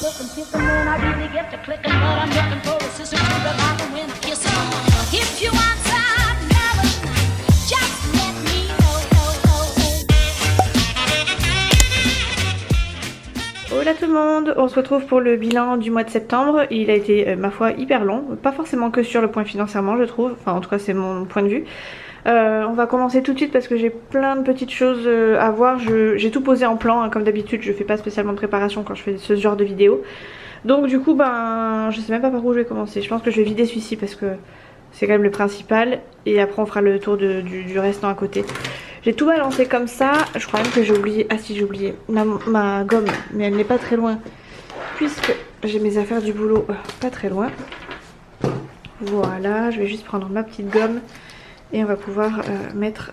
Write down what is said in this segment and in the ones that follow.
looking, picking when I really get to clicking, but I'm looking for a sister to the bottom when I kiss her. If you want some melon, just let me know. Hola tout le monde, on se retrouve pour le bilan du mois de septembre. Il a été, ma foi, hyper long, pas forcément que sur le point financièrement je trouve, enfin en tout cas c'est mon point de vue. On va commencer tout de suite parce que j'ai plein de petites choses à voir. J'ai tout posé en plan, hein, comme d'habitude je fais pas spécialement de préparation quand je fais ce genre de vidéo. Donc du coup ben je sais même pas par où je vais commencer. Je pense que je vais vider celui-ci parce que c'est quand même le principal. Et après on fera le tour du restant à côté. J'ai tout balancé comme ça. Je crois même que j'ai oublié, ah si j'ai oublié ma gomme, mais elle n'est pas très loin puisque j'ai mes affaires du boulot pas très loin. Voilà, je vais juste prendre ma petite gomme et on va pouvoir mettre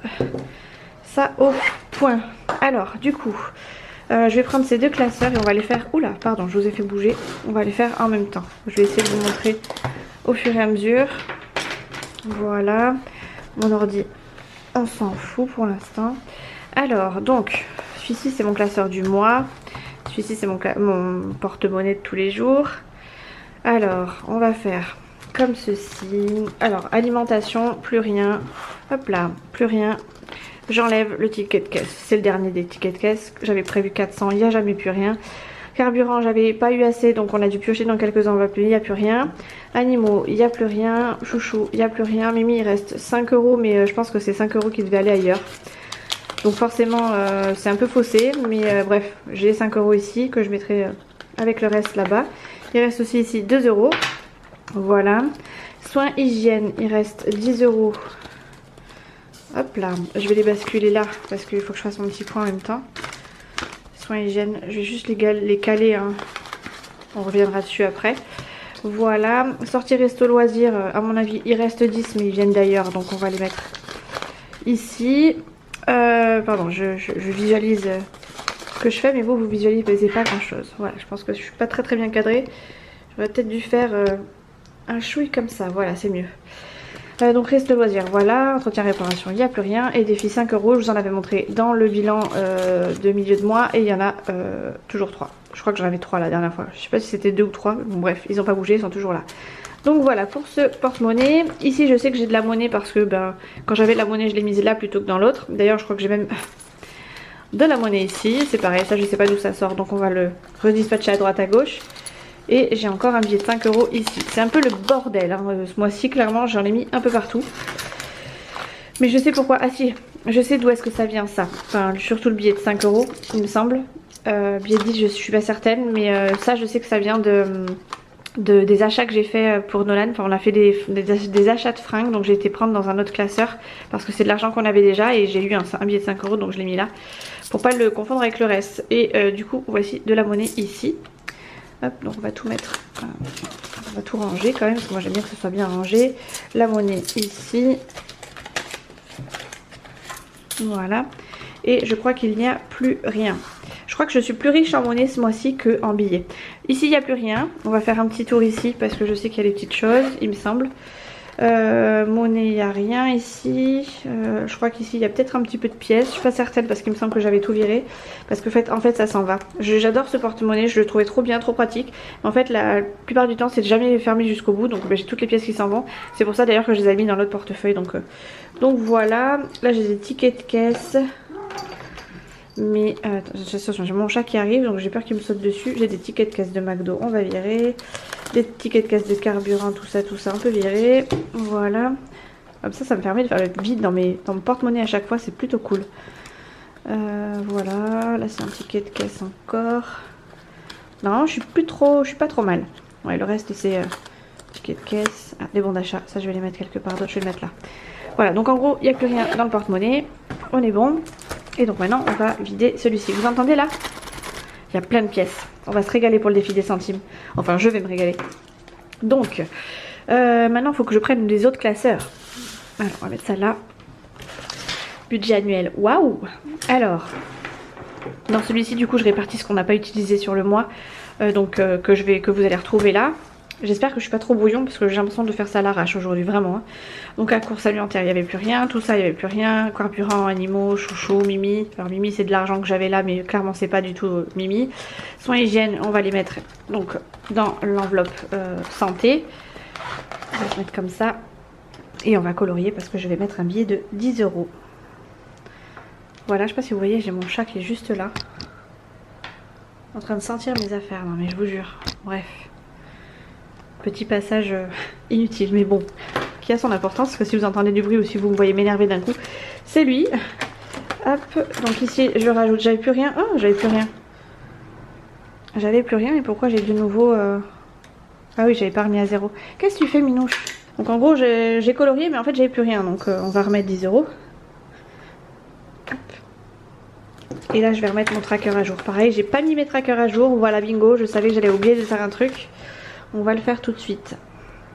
ça au point. Alors du coup je vais prendre ces deux classeurs et on va les faire, oula pardon je vous ai fait bouger, on va les faire en même temps. Je vais essayer de vous montrer au fur et à mesure. Voilà, mon ordi on s'en fout pour l'instant. Alors donc celui-ci c'est mon classeur du mois, celui-ci c'est mon porte-monnaie de tous les jours. Alors on va faire comme ceci. Alors alimentation, plus rien, hop là, plus rien. J'enlève le ticket de caisse, c'est le dernier des tickets de caisse. J'avais prévu 400, il n'y a jamais plus rien. Carburant, j'avais pas eu assez, donc on a dû piocher dans quelques enveloppes, il n'y a plus rien. Animaux, il n'y a plus rien. Chouchou, il n'y a plus rien. Mimi, il reste 5 €, mais je pense que c'est 5 € qui devaient aller ailleurs. Donc forcément, c'est un peu faussé, mais bref, j'ai 5 € ici que je mettrai avec le reste là-bas. Il reste aussi ici 2 €. Voilà. Soins hygiène, il reste 10 €. Hop là, je vais les basculer là parce qu'il faut que je fasse mon petit point en même temps. Soins hygiène, je vais juste les caler, hein. On reviendra dessus après. Voilà, sortie resto loisirs, à mon avis il reste 10 mais ils viennent d'ailleurs donc on va les mettre ici. Pardon, je visualise ce que je fais mais vous visualisez pas grand chose. Voilà, je pense que je suis pas très bien cadrée. J'aurais peut-être dû faire un chouille comme ça, voilà c'est mieux. Donc resto loisirs, voilà, entretien réparation, il n'y a plus rien. Et défi 5 €, je vous en avais montré dans le bilan de milieu de mois et il y en a toujours 3. Je crois que j'en avais 3 la dernière fois, je sais pas si c'était 2 ou 3, bon bref, ils n'ont pas bougé, ils sont toujours là. Donc voilà pour ce porte-monnaie. Ici je sais que j'ai de la monnaie parce que ben, quand j'avais de la monnaie je l'ai mise là plutôt que dans l'autre. D'ailleurs je crois que j'ai même de la monnaie ici, c'est pareil, ça je sais pas d'où ça sort donc on va le redispatcher à droite à gauche. Et j'ai encore un billet de 5 € ici. C'est un peu le bordel, hein. Ce mois-ci, clairement, j'en ai mis un peu partout. Mais je sais pourquoi. Ah si, je sais d'où est-ce que ça vient, ça. Enfin, surtout le billet de 5 € il me semble. Billet de 10, je suis pas certaine. Mais ça, je sais que ça vient des achats que j'ai fait pour Nolan. Enfin, on a fait des achats de fringues. Donc, j'ai été prendre dans un autre classeur. Parce que c'est de l'argent qu'on avait déjà. Et j'ai eu un billet de 5 €. Donc, je l'ai mis là. Pour pas le confondre avec le reste. Et du coup, voici de la monnaie ici. Hop, donc on va tout mettre, on va tout ranger quand même, parce que moi j'aime bien que ce soit bien rangé. La monnaie ici. Voilà. Et je crois qu'il n'y a plus rien. Je crois que je suis plus riche en monnaie ce mois-ci qu'en billets. Ici il n'y a plus rien. On va faire un petit tour ici parce que je sais qu'il y a des petites choses, il me semble. Monnaie, il n'y a rien ici. Je crois qu'ici il y a peut-être un petit peu de pièces. Je suis pas certaine parce qu'il me semble que j'avais tout viré. Parce que en fait ça s'en va. J'adore ce porte-monnaie, je le trouvais trop bien, trop pratique. Mais en fait la plupart du temps c'est jamais fermé jusqu'au bout. Donc ben, j'ai toutes les pièces qui s'en vont. C'est pour ça d'ailleurs que je les ai mis dans l'autre portefeuille. Donc voilà. Là j'ai des tickets de caisse. Mais j'ai mon chat qui arrive donc j'ai peur qu'il me saute dessus. J'ai des tickets de caisse de McDo, on va virer. Des tickets de caisse de carburant, tout ça on peut virer. Voilà. Comme ça me permet de faire le vide dans mon porte-monnaie à chaque fois, c'est plutôt cool. Voilà, là c'est un ticket de caisse encore. Non, je suis pas trop mal. Ouais, le reste c'est ticket de caisse. Ah, des bons d'achat, ça je vais les mettre quelque part d'autre, je vais les mettre là. Voilà, donc en gros il n'y a plus rien dans le porte-monnaie. On est bon. Et donc maintenant on va vider celui-ci. Vous entendez là? Il y a plein de pièces. On va se régaler pour le défi des centimes. Enfin je vais me régaler. Donc maintenant il faut que je prenne les autres classeurs. Alors on va mettre ça là. Budget annuel. Waouh. Alors dans celui-ci du coup je répartis ce qu'on n'a pas utilisé sur le mois. Que vous allez retrouver là. J'espère que je suis pas trop brouillon parce que j'ai l'impression de faire ça à l'arrache aujourd'hui, vraiment. Hein. Donc à course alimentaire, il n'y avait plus rien. Tout ça, il n'y avait plus rien. Carburant, animaux, chouchou, Mimi. Alors Mimi, c'est de l'argent que j'avais là, mais clairement, c'est pas du tout Mimi. Soins hygiène, on va les mettre donc dans l'enveloppe santé. On va se mettre comme ça. Et on va colorier parce que je vais mettre un billet de 10 €. Voilà, je sais pas si vous voyez, j'ai mon chat qui est juste là. En train de sentir mes affaires. Non mais je vous jure. Bref. Petit passage inutile, mais bon, qui a son importance, parce que si vous entendez du bruit ou si vous me voyez m'énerver d'un coup, c'est lui. Hop, donc ici je rajoute, j'avais plus rien. Oh, j'avais plus rien. J'avais plus rien, et pourquoi j'ai de nouveau... Ah oui, j'avais pas remis à 0. Qu'est-ce que tu fais, Minouche? Donc en gros, j'ai colorié, mais en fait j'avais plus rien, donc on va remettre 10 €. Hop. Et là, je vais remettre mon tracker à jour. Pareil, j'ai pas mis mes trackers à jour, voilà, bingo, je savais que j'allais oublier de faire un truc. On va le faire tout de suite.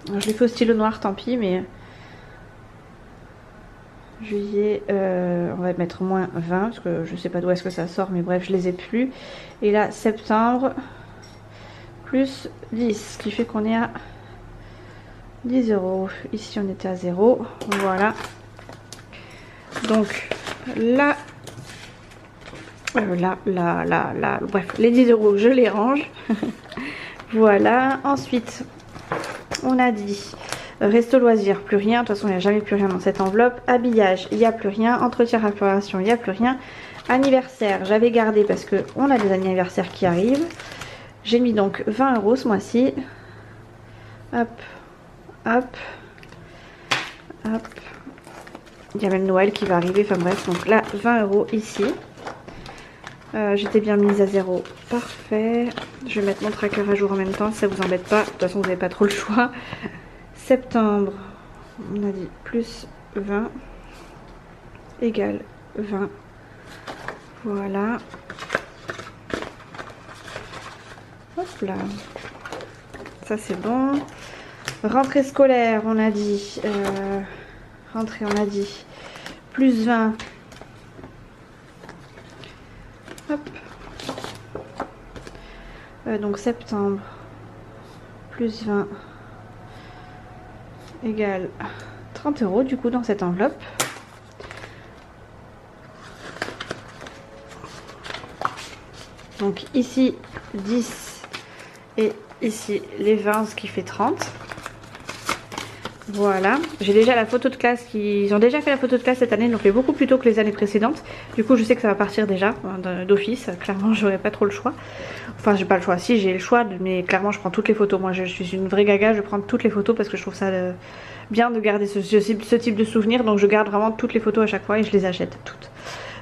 Alors, je l'ai fait au stylo noir, tant pis, mais... Juillet, on va mettre moins 20, parce que je sais pas d'où est-ce que ça sort, mais bref, je les ai plus. Et là, septembre, plus 10, ce qui fait qu'on est à 10 €. Ici, on était à 0, voilà. Donc, là, bref, les 10 €, je les range. Voilà, ensuite, on a dit resto loisirs, plus rien. De toute façon, il n'y a jamais plus rien dans cette enveloppe. Habillage, il n'y a plus rien. Entretien, restauration, il n'y a plus rien. Anniversaire, j'avais gardé parce qu'on a des anniversaires qui arrivent. J'ai mis donc 20 € ce mois-ci. Hop, hop, hop. Il y a même Noël qui va arriver, enfin bref. Donc là, 20 € ici. J'étais bien mise à 0, parfait. Je vais mettre mon tracker à jour en même temps, si ça vous embête pas. De toute façon, vous n'avez pas trop le choix. Septembre, on a dit plus 20 égale 20. Voilà. Hop là. Ça c'est bon. Rentrée scolaire, on a dit. Rentrée, on a dit. Plus 20. Hop. Donc septembre plus 20 égale 30 € du coup dans cette enveloppe. Donc ici 10 et ici les 20, ce qui fait 30. Voilà, j'ai déjà la photo de classe, ils ont déjà fait la photo de classe cette année, ils l'ont fait beaucoup plus tôt que les années précédentes. Du coup je sais que ça va partir déjà d'office, clairement j'aurai pas trop le choix. Enfin j'ai pas le choix, si j'ai le choix, mais clairement je prends toutes les photos. Moi je suis une vraie gaga, je prends toutes les photos parce que je trouve ça bien de garder ce type de souvenirs. Donc je garde vraiment toutes les photos à chaque fois et je les achète toutes.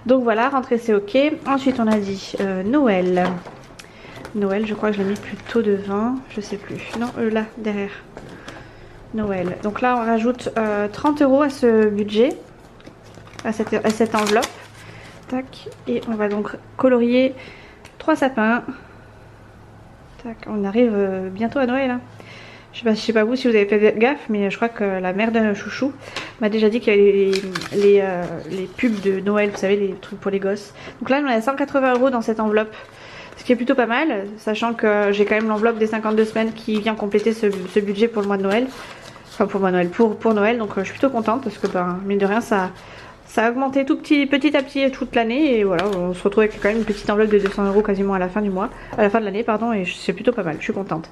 Donc voilà, rentrée c'est ok. Ensuite on a dit Noël. Noël, je crois que je l'ai mis plutôt devant, je sais plus. Non, là, derrière. Noël. Donc là, on rajoute 30 € à ce budget, à cette enveloppe. Tac. Et on va donc colorier 3 sapins. Tac. On arrive bientôt à Noël. Hein. Je sais pas vous si vous avez fait gaffe, mais je crois que la mère de Chouchou m'a déjà dit qu'il y avait les pubs de Noël, vous savez, les trucs pour les gosses. Donc là, on est à 180 € dans cette enveloppe. Ce qui est plutôt pas mal, sachant que j'ai quand même l'enveloppe des 52 semaines qui vient compléter ce budget pour le mois de Noël. Enfin pour le mois de Noël, pour Noël, donc je suis plutôt contente parce que ben, mine de rien ça a augmenté petit à petit toute l'année. Et voilà, on se retrouve avec quand même une petite enveloppe de 200 € quasiment à la fin du mois, à la fin de l'année pardon, et c'est plutôt pas mal, je suis contente.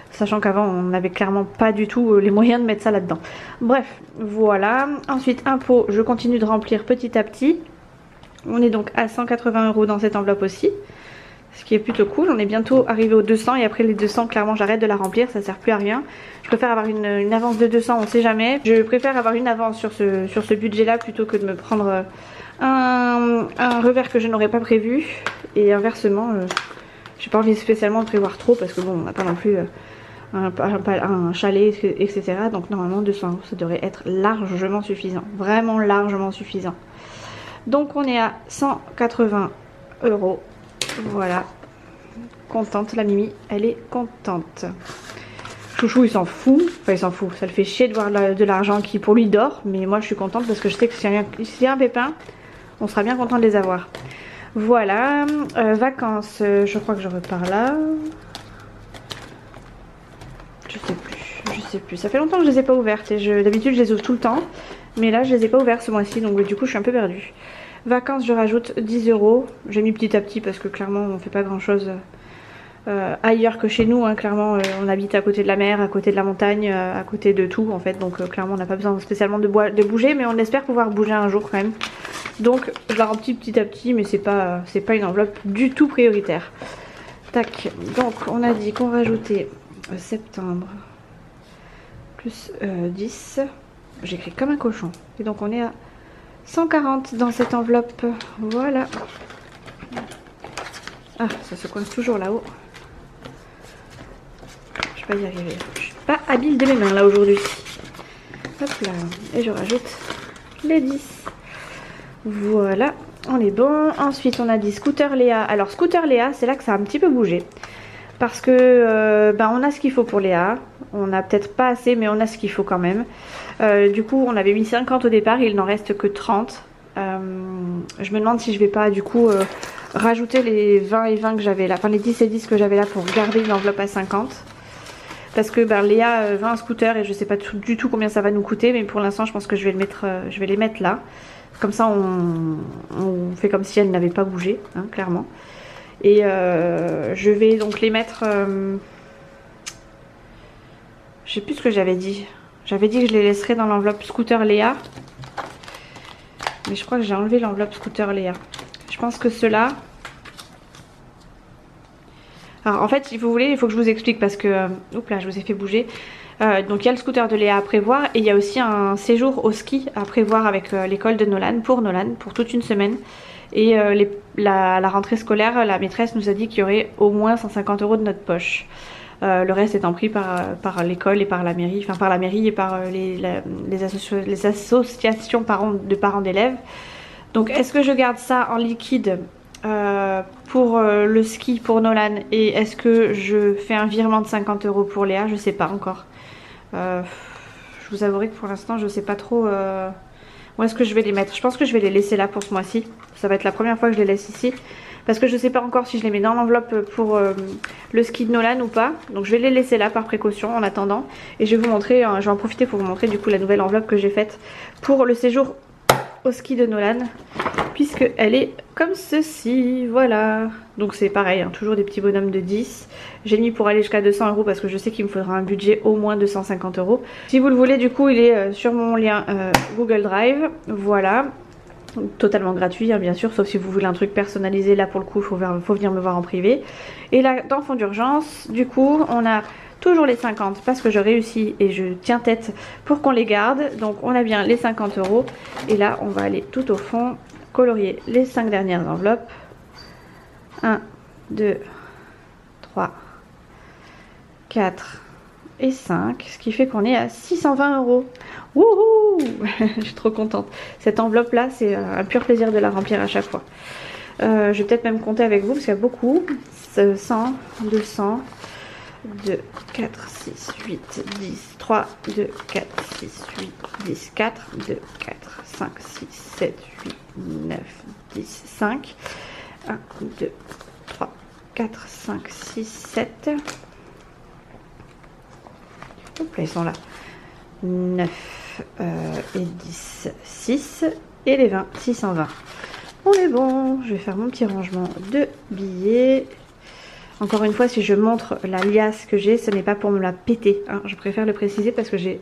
Sachant qu'avant on n'avait clairement pas du tout les moyens de mettre ça là-dedans. Bref, voilà. Ensuite impôts, je continue de remplir petit à petit. On est donc à 180 € dans cette enveloppe aussi. Ce qui est plutôt cool, on est bientôt arrivé aux 200 et après les 200 clairement j'arrête de la remplir, ça sert plus à rien. Je préfère avoir une avance de 200, on sait jamais. Je préfère avoir une avance sur ce budget là plutôt que de me prendre un revers que je n'aurais pas prévu. Et inversement, j'ai pas envie spécialement de prévoir trop parce que bon, on n'a pas non plus un chalet, etc. Donc normalement 200 € ça devrait être largement suffisant, vraiment largement suffisant. Donc on est à 180 €. Voilà, contente la Mimi, elle est contente. Chouchou il s'en fout, enfin il s'en fout, ça le fait chier de voir de l'argent qui pour lui dort, mais moi je suis contente parce que je sais que s'il y a un pépin, on sera bien content de les avoir. Voilà, vacances, je crois que je repars là. Je je sais plus. Ça fait longtemps que je les ai pas ouvertes et d'habitude je les ouvre tout le temps. Mais là je les ai pas ouvertes ce mois-ci, donc du coup je suis un peu perdue. Vacances, je rajoute 10 €. J'ai mis petit à petit parce que clairement on fait pas grand chose ailleurs que chez nous. Hein. Clairement on habite à côté de la mer, à côté de la montagne, à côté de tout en fait. Donc clairement on n'a pas besoin spécialement de bouger, mais on espère pouvoir bouger un jour quand même. Donc je la remplis petit à petit, mais c'est pas une enveloppe du tout prioritaire. Tac, donc on a dit qu'on rajoutait septembre plus 10. J'écris comme un cochon. Et donc on est à 140 dans cette enveloppe. Voilà. Ah, ça se coince toujours là-haut. Je vais pas y arriver. Je suis pas habile de mes mains là aujourd'hui. Hop là. Et je rajoute les 10. Voilà. On est bon. Ensuite on a dit scooter Léa. Alors scooter Léa, c'est là que ça a un petit peu bougé. Parce que on a ce qu'il faut pour Léa. On n'a peut-être pas assez, mais on a ce qu'il faut quand même. Du coup on avait mis 50 au départ, il n'en reste que 30. Je me demande si je vais pas du coup rajouter les 20 et 20 que j'avais là, enfin les 10 et 10 que j'avais là pour garder une enveloppe à 50. Parce que Léa veut un scooter et je sais pas du tout combien ça va nous coûter, mais pour l'instant je pense que je vais les mettre là. Comme ça on fait comme si elle n'avait pas bougé, hein, clairement. Et je vais donc les mettre... je sais plus ce que j'avais dit. J'avais dit que je les laisserais dans l'enveloppe scooter Léa. Mais je crois que j'ai enlevé l'enveloppe scooter Léa. Je pense que ceux-là... Alors en fait, si vous voulez, il faut que je vous explique parce que... oups là, je vous ai fait bouger. Donc il y a le scooter de Léa à prévoir. Et il y a aussi un séjour au ski à prévoir avec l'école de Nolan, pour toute une semaine. Et la rentrée scolaire, la maîtresse nous a dit qu'il y aurait au moins 150 € de notre poche. Le reste étant pris par l'école et par la mairie, enfin par la mairie et par les associations de parents d'élèves. Donc est-ce que je garde ça en liquide pour le ski pour Nolan et est-ce que je fais un virement de 50 € pour Léa? Je sais pas encore. Je vous avouerai que pour l'instant je sais pas trop où est-ce que je vais les mettre. Je pense que je vais les laisser là pour ce mois-ci. Ça va être la première fois que je les laisse ici. Parce que je sais pas encore si je les mets dans l'enveloppe pour le ski de Nolan ou pas. Donc je vais les laisser là par précaution en attendant. Et je vais vous montrer, je vais en profiter pour vous montrer du coup la nouvelle enveloppe que j'ai faite pour le séjour au ski de Nolan. Puisque elle est comme ceci, voilà. Donc c'est pareil, hein, toujours des petits bonhommes de 10. J'ai mis pour aller jusqu'à 200 € parce que je sais qu'il me faudra un budget au moins 250 €. Si vous le voulez, du coup il est sur mon lien Google Drive, voilà. Totalement gratuit hein, bien sûr, sauf si vous voulez un truc personnalisé, là pour le coup il faut venir me voir en privé. Et là dans fond d'urgence, du coup on a toujours les 50 parce que je réussis et je tiens tête pour qu'on les garde. Donc on a bien les 50 €. Et là on va aller tout au fond, colorier les 5 dernières enveloppes. 1, 2, 3, 4 et 5, ce qui fait qu'on est à 620 €. Wouhou! Je suis trop contente. Cette enveloppe là, c'est un pur plaisir de la remplir à chaque fois. Je vais peut-être même compter avec vous parce qu'il y a beaucoup. 100, 200, 2, 4, 6, 8, 10, 3, 2, 4, 6, 8, 10, 4, 2, 4, 5, 6, 7, 8, 9, 10, 5. 1, 2, 3, 4, 5, 6, 7. Hop là, ils sont là. 9 et 10, 6. Et les 20, 620. On est bon. Je vais faire mon petit rangement de billets. Encore une fois, si je montre la liasse que j'ai, ce n'est pas pour me la péter. Hein. Je préfère le préciser parce que je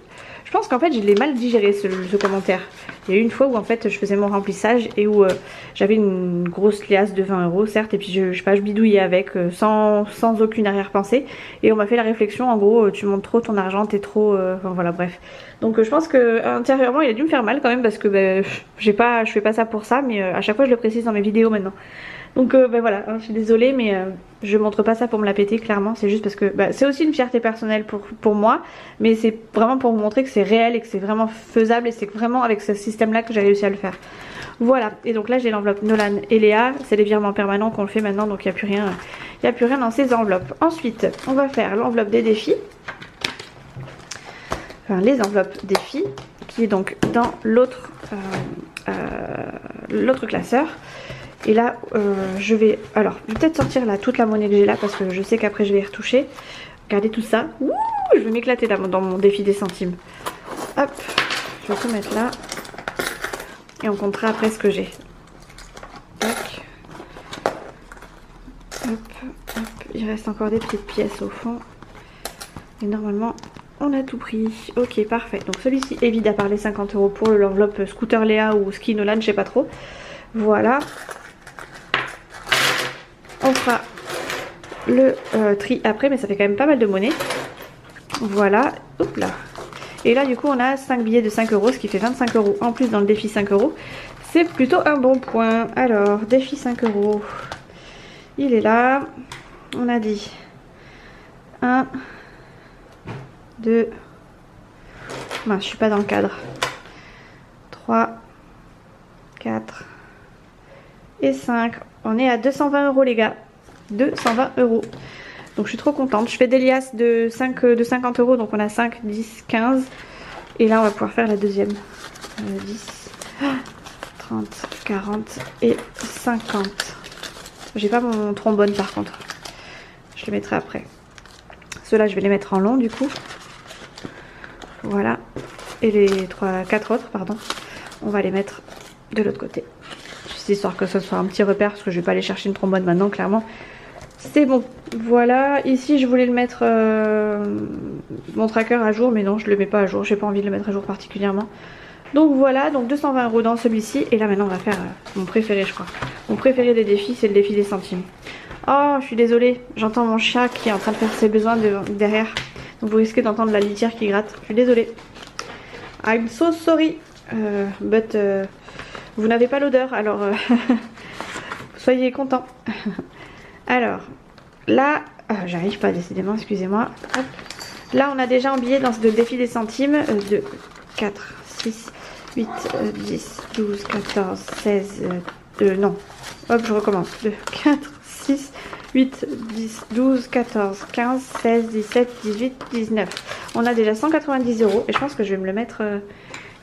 pense qu'en fait, je l'ai mal digéré ce commentaire. Il y a eu une fois où en fait, je faisais mon remplissage et où j'avais une grosse liasse de 20 € certes. Et puis je sais pas, je bidouillais avec sans aucune arrière-pensée. Et on m'a fait la réflexion, en gros, tu montes trop ton argent, t'es trop... enfin voilà, bref. Donc je pense que intérieurement, il a dû me faire mal quand même parce que je fais pas ça pour ça. Mais à chaque fois, je le précise dans mes vidéos maintenant. Donc voilà, hein, je suis désolée mais je montre pas ça pour me la péter clairement, c'est juste parce que c'est aussi une fierté personnelle pour moi, mais c'est vraiment pour vous montrer que c'est réel et que c'est vraiment faisable et c'est vraiment avec ce système là que j'ai réussi à le faire. Voilà, et donc là j'ai l'enveloppe Nolan et Léa, c'est les virements permanents qu'on le fait maintenant donc il n'y a plus rien dans ces enveloppes. Ensuite on va faire l'enveloppe des défis, enfin les enveloppes défis qui est donc dans l'autre classeur. Et là, je vais peut-être sortir là toute la monnaie que j'ai là parce que je sais qu'après je vais y retoucher. Regardez tout ça. Ouh, je vais m'éclater là dans mon défi des centimes. Hop, je vais tout mettre là. Et on comptera après ce que j'ai. Tac. Hop, hop. Il reste encore des petites pièces au fond. Et normalement, on a tout pris. Ok, parfait. Donc celui-ci est vide à part les 50 € pour l'enveloppe Scooter Léa ou Ski Nolan, je sais pas trop. Voilà. On fera le tri après, mais ça fait quand même pas mal de monnaie. Voilà. Hop là. Et là, du coup, on a 5 billets de 5 €, ce qui fait 25 € en plus dans le défi 5 €. C'est plutôt un bon point. Alors, défi 5 €. Il est là. On a dit 1, 2. Mince, je suis pas dans le cadre. 3, 4 et 5. On est à 220 € les gars. 220 €. Donc je suis trop contente. Je fais des liasses de 50 €. Donc on a 5, 10, 15. Et là on va pouvoir faire la deuxième. 10, 30, 40 et 50. J'ai pas mon trombone par contre. Je le mettrai après. Ceux-là je vais les mettre en long du coup. Voilà. Et les 4 autres, pardon, on va les mettre de l'autre côté. Juste histoire que ce soit un petit repère, parce que je vais pas aller chercher une trombone maintenant, clairement. C'est bon. Voilà. Ici, je voulais le mettre mon tracker à jour, mais non, je le mets pas à jour. J'ai pas envie de le mettre à jour particulièrement. Donc voilà, donc 220 € dans celui-ci. Et là, maintenant, on va faire mon préféré, je crois. Mon préféré des défis, c'est le défi des centimes. Oh, je suis désolée. J'entends mon chat qui est en train de faire ses besoins derrière. Donc vous risquez d'entendre la litière qui gratte. Je suis désolée. I'm so sorry. But vous n'avez pas l'odeur, alors soyez contents. Alors, là, j'arrive pas décidément, excusez-moi. Là, on a déjà un billet dans ce défi des centimes. 2, 4, 6, 8, 10, 12, 14, 16, non. Hop, je recommence. 2, 4, 6, 8, 10, 12, 14, 15, 16, 17, 18, 19. On a déjà 190 € et je pense que je vais me le mettre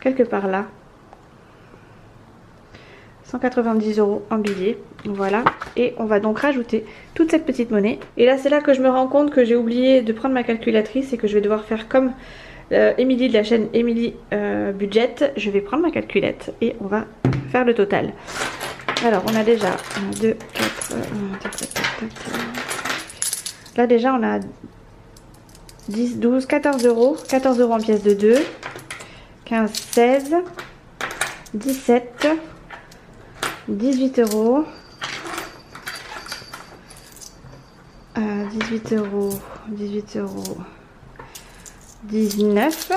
quelque part là. 190 € en billets. Voilà. Et on va donc rajouter toute cette petite monnaie. Et là, c'est là que je me rends compte que j'ai oublié de prendre ma calculatrice et que je vais devoir faire comme Émilie de la chaîne Émilie Budget. Je vais prendre ma calculette et on va faire le total. Alors, on a déjà 1, 2, 4... Là, déjà, on a 10, 12, 14 €. 14 € en pièces de 2. 15, 16. 17. 18 €. 18 €. 18 €. 19.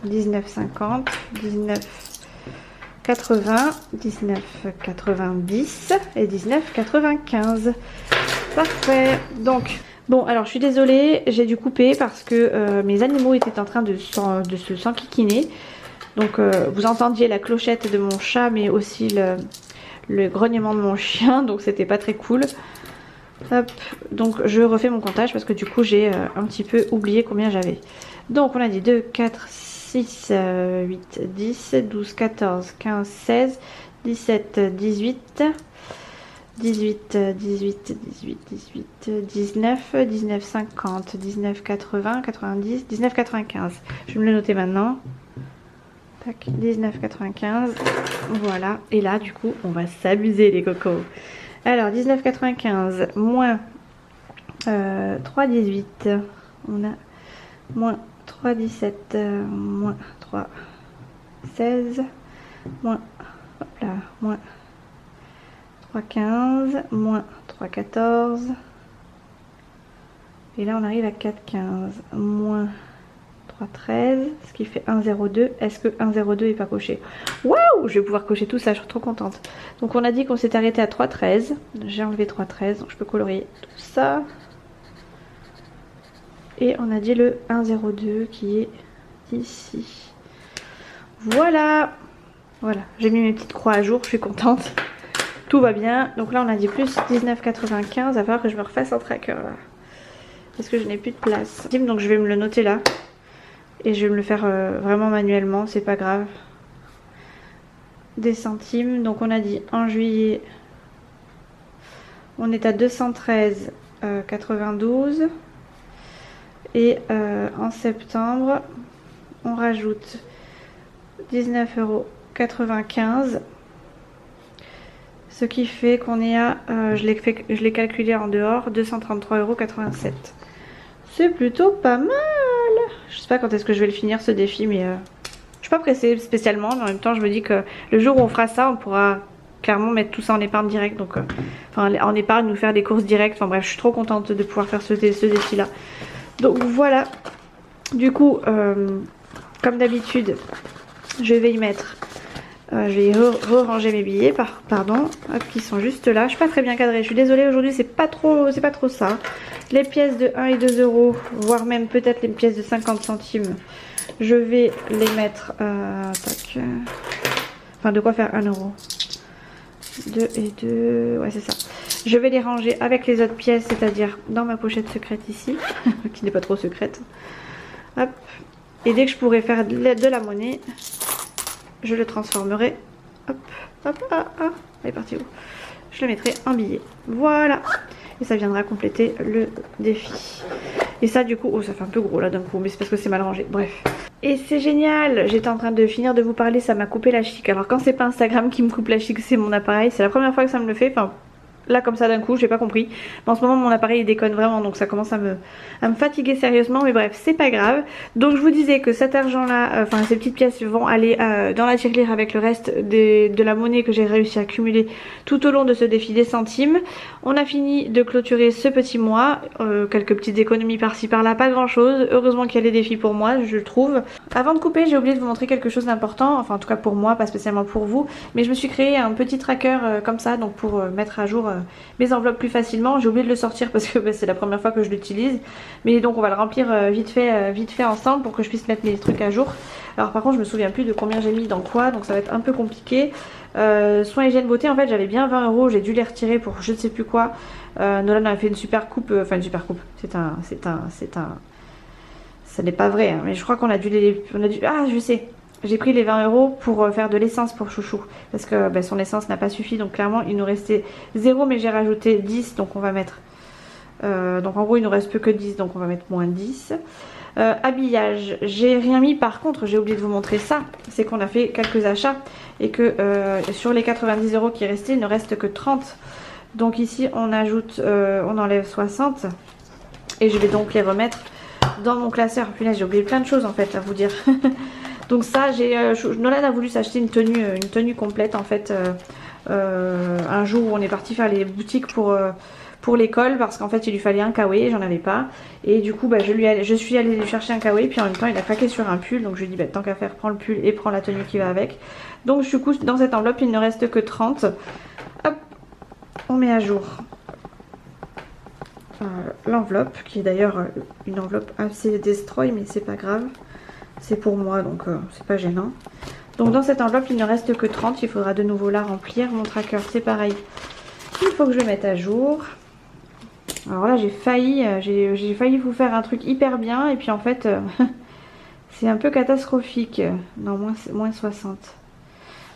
19,50. 19,80. 19,90 et 19,95. Parfait. Donc, bon, alors je suis désolée, j'ai dû couper parce que mes animaux étaient en train de se s'enquiquiner. Donc, vous entendiez la clochette de mon chat, mais aussi le grognement de mon chien, donc c'était pas très cool. Hop, donc je refais mon comptage parce que du coup j'ai un petit peu oublié combien j'avais. Donc on a dit 2, 4, 6, 8, 10, 12, 14, 15, 16, 17, 18, 18, 18, 18, 18, 19, 19, 50, 19, 80, 90, 19, 95. Je vais me le noter maintenant. 19,95. Voilà. Et là, du coup, on va s'amuser, les cocos. Alors, 19,95 moins 3,18. On a moins 3,17. Moins 3,16. Moins, hop là, moins 3,15. Moins 3,14. Et là, on arrive à 4,15. Moins 3,13, ce qui fait 1,02. Est-ce que 1,02 est pas coché? Waouh, je vais pouvoir cocher tout ça, je suis trop contente. Donc on a dit qu'on s'est arrêté à 3,13. J'ai enlevé 3,13, donc je peux colorier tout ça. Et on a dit le 1,02 qui est ici. Voilà. Voilà, j'ai mis mes petites croix à jour, je suis contente. Tout va bien. Donc là on a dit plus 19,95. À voir que je me refasse un tracker là. Parce que je n'ai plus de place. Donc je vais me le noter là. Et je vais me le faire vraiment manuellement, c'est pas grave. Des centimes, donc on a dit en juillet, on est à 213,92. Et en septembre, on rajoute 19,95 €. Ce qui fait qu'on est à, je l'ai calculé en dehors, 233,87 €. C'est plutôt pas mal. Je sais pas quand est-ce que je vais le finir ce défi, mais je suis pas pressée spécialement. Mais en même temps, je me dis que le jour où on fera ça, on pourra clairement mettre tout ça en épargne directe. Donc, enfin, en épargne, nous faire des courses directes. Enfin bref, je suis trop contente de pouvoir faire ce défi-là. Donc voilà. Du coup, comme d'habitude, je vais y mettre. Je vais ranger mes billets, pardon, hop, qui sont juste là. Je suis pas très bien cadrée, je suis désolée, aujourd'hui c'est pas trop ça. Les pièces de 1 et 2 €, voire même peut-être les pièces de 50 centimes, je vais les mettre, tac, enfin de quoi faire 1 €. 2 et 2, ouais c'est ça. Je vais les ranger avec les autres pièces, c'est-à-dire dans ma pochette secrète ici, qui n'est pas trop secrète. Hop, et dès que je pourrai faire de la monnaie, je le transformerai, hop, hop, ah, elle est partie où? Je le mettrai en billet, voilà. Et ça viendra compléter le défi. Et ça du coup, oh ça fait un peu gros là d'un coup, mais c'est parce que c'est mal rangé, bref. Et c'est génial, j'étais en train de finir de vous parler, ça m'a coupé la chic. Alors quand c'est pas Instagram qui me coupe la chic, c'est mon appareil, c'est la première fois que ça me le fait, enfin... Là comme ça d'un coup, j'ai pas compris. Mais en ce moment mon appareil il déconne vraiment, donc ça commence à me fatiguer sérieusement. Mais bref, c'est pas grave. Donc je vous disais que cet argent là, enfin ces petites pièces vont aller dans la tirelire avec le reste de la monnaie que j'ai réussi à accumuler tout au long de ce défi des centimes. On a fini de clôturer ce petit mois. Quelques petites économies par-ci par-là, pas grand chose. Heureusement qu'il y a les défis pour moi, je trouve. Avant de couper, j'ai oublié de vous montrer quelque chose d'important. Enfin en tout cas pour moi, pas spécialement pour vous. Mais je me suis créé un petit tracker comme ça, donc pour mettre à jour mes enveloppes plus facilement. J'ai oublié de le sortir parce que c'est la première fois que je l'utilise, mais donc on va le remplir vite fait ensemble pour que je puisse mettre mes trucs à jour. Alors par contre je me souviens plus de combien j'ai mis dans quoi, donc ça va être un peu compliqué. Soins hygiène beauté, en fait j'avais bien 20 €, j'ai dû les retirer pour je ne sais plus quoi. Nolan avait fait une super coupe, enfin une super coupe, ça n'est pas vrai hein, mais je crois qu'on a dû ah je sais. J'ai pris les 20 € pour faire de l'essence pour Chouchou. Parce que son essence n'a pas suffi. Donc clairement il nous restait 0. Mais j'ai rajouté 10. Donc on va mettre... donc en gros il nous reste plus que 10. Donc on va mettre moins 10. Habillage. J'ai rien mis. Par contre j'ai oublié de vous montrer ça. C'est qu'on a fait quelques achats. Et que sur les 90 € qui restaient il ne reste que 30. Donc ici on ajoute... on enlève 60. Et je vais donc les remettre dans mon classeur. Punaise j'ai oublié plein de choses en fait à vous dire. Donc ça, Nolan a voulu s'acheter une tenue complète en fait un jour où on est parti faire les boutiques pour l'école parce qu'en fait il lui fallait un kawaii, j'en avais pas. Et du coup je suis allée lui chercher un kawaii, puis en même temps il a craqué sur un pull. Donc je lui ai dit tant qu'à faire, prends le pull et prends la tenue qui va avec. Donc du coup dans cette enveloppe il ne reste que 30. Hop, on met à jour l'enveloppe qui est d'ailleurs une enveloppe assez destroy, mais c'est pas grave. C'est pour moi donc c'est pas gênant. Donc dans cette enveloppe il ne reste que 30. Il faudra de nouveau la remplir. Mon tracker c'est pareil. Il faut que je le mette à jour. Alors là j'ai failli vous faire un truc hyper bien. Et puis en fait c'est un peu catastrophique. Non moins 60.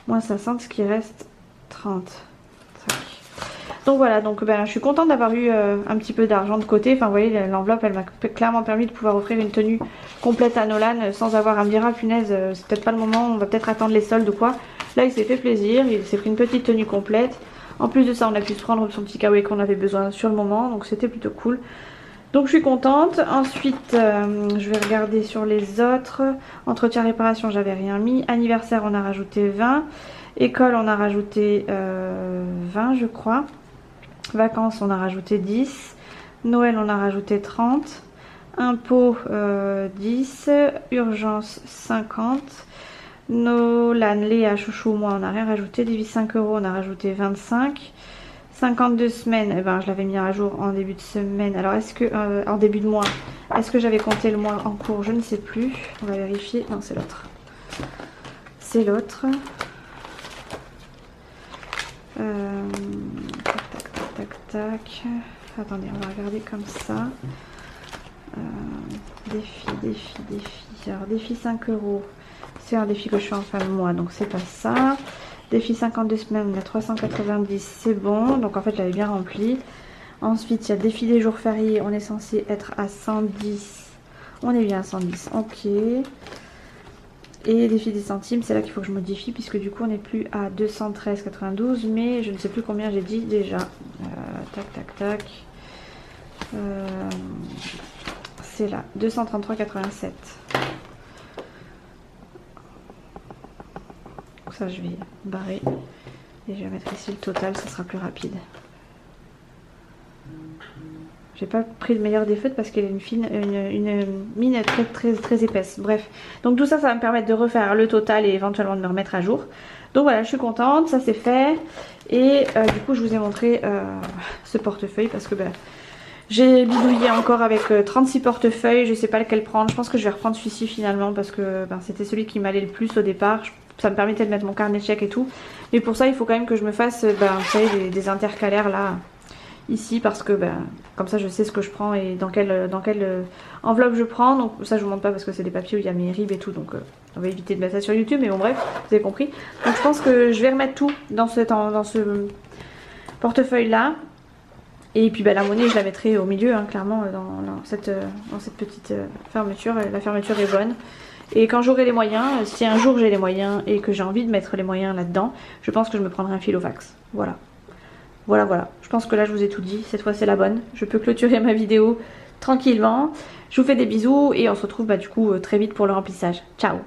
Moins 60 ce qui reste 30. Tac. Donc voilà, donc je suis contente d'avoir eu un petit peu d'argent de côté. Enfin vous voyez l'enveloppe elle m'a clairement permis de pouvoir offrir une tenue complète à Nolan sans avoir à me dire ah punaise c'est peut-être pas le moment, on va peut-être attendre les soldes ou quoi. Là il s'est fait plaisir, il s'est pris une petite tenue complète. En plus de ça on a pu se prendre son petit kawaii qu'on avait besoin sur le moment, donc c'était plutôt cool. Donc je suis contente. Ensuite je vais regarder sur les autres. Entretien réparation j'avais rien mis. Anniversaire on a rajouté 20. École on a rajouté 20 je crois. Vacances on a rajouté 10. Noël on a rajouté 30. Impôts 10. Urgence 50. Nolan, Léa, Chouchou, moi on n'a rien rajouté. Divise 5 € on a rajouté 25. 52 semaines, eh ben, je l'avais mis à jour en début de semaine. Alors est-ce que en début de mois, est-ce que j'avais compté le mois en cours? Je ne sais plus. On va vérifier. Non c'est l'autre. C'est l'autre. Tac. Attendez, on va regarder comme ça. Défi. Alors, défi 5 €. C'est un défi que je fais en fin de mois, donc c'est pas ça. Défi 52 semaines, on a 390, c'est bon. Donc en fait, je l'avais bien rempli. Ensuite, il y a défi des jours fériés. On est censé être à 110. On est bien à 110, ok. Et défi des centimes, c'est là qu'il faut que je modifie puisque du coup on n'est plus à 213,92 mais je ne sais plus combien j'ai dit déjà. Tac tac tac. C'est là, 233,87. Donc ça je vais barrer et je vais mettre ici le total, ça sera plus rapide. J'ai pas pris le meilleur des feutres parce qu'elle est une mine très épaisse. Bref, donc tout ça, ça va me permettre de refaire le total et éventuellement de me remettre à jour. Donc voilà, je suis contente, ça c'est fait. Et du coup, je vous ai montré ce portefeuille parce que j'ai bidouillé encore avec 36 portefeuilles. Je sais pas lequel prendre. Je pense que je vais reprendre celui-ci finalement parce que c'était celui qui m'allait le plus au départ. Ça me permettait de mettre mon carnet de chèques et tout. Mais pour ça, il faut quand même que je me fasse vous savez, des intercalaires là. Ici parce que comme ça je sais ce que je prends et dans quelle enveloppe je prends. Donc ça je vous montre pas parce que c'est des papiers où il y a mes RIB et tout, donc on va éviter de mettre ça sur YouTube, mais bon bref, vous avez compris. Donc je pense que je vais remettre tout dans ce portefeuille là. Et puis la monnaie je la mettrai au milieu clairement dans cette petite fermeture. La fermeture est bonne. Et quand j'aurai les moyens, si un jour j'ai les moyens et que j'ai envie de mettre les moyens là-dedans, je pense que je me prendrai un Filofax. Voilà. Voilà, je pense que là je vous ai tout dit, cette fois c'est la bonne. Je peux clôturer ma vidéo tranquillement. Je vous fais des bisous et on se retrouve du coup très vite pour le remplissage. Ciao!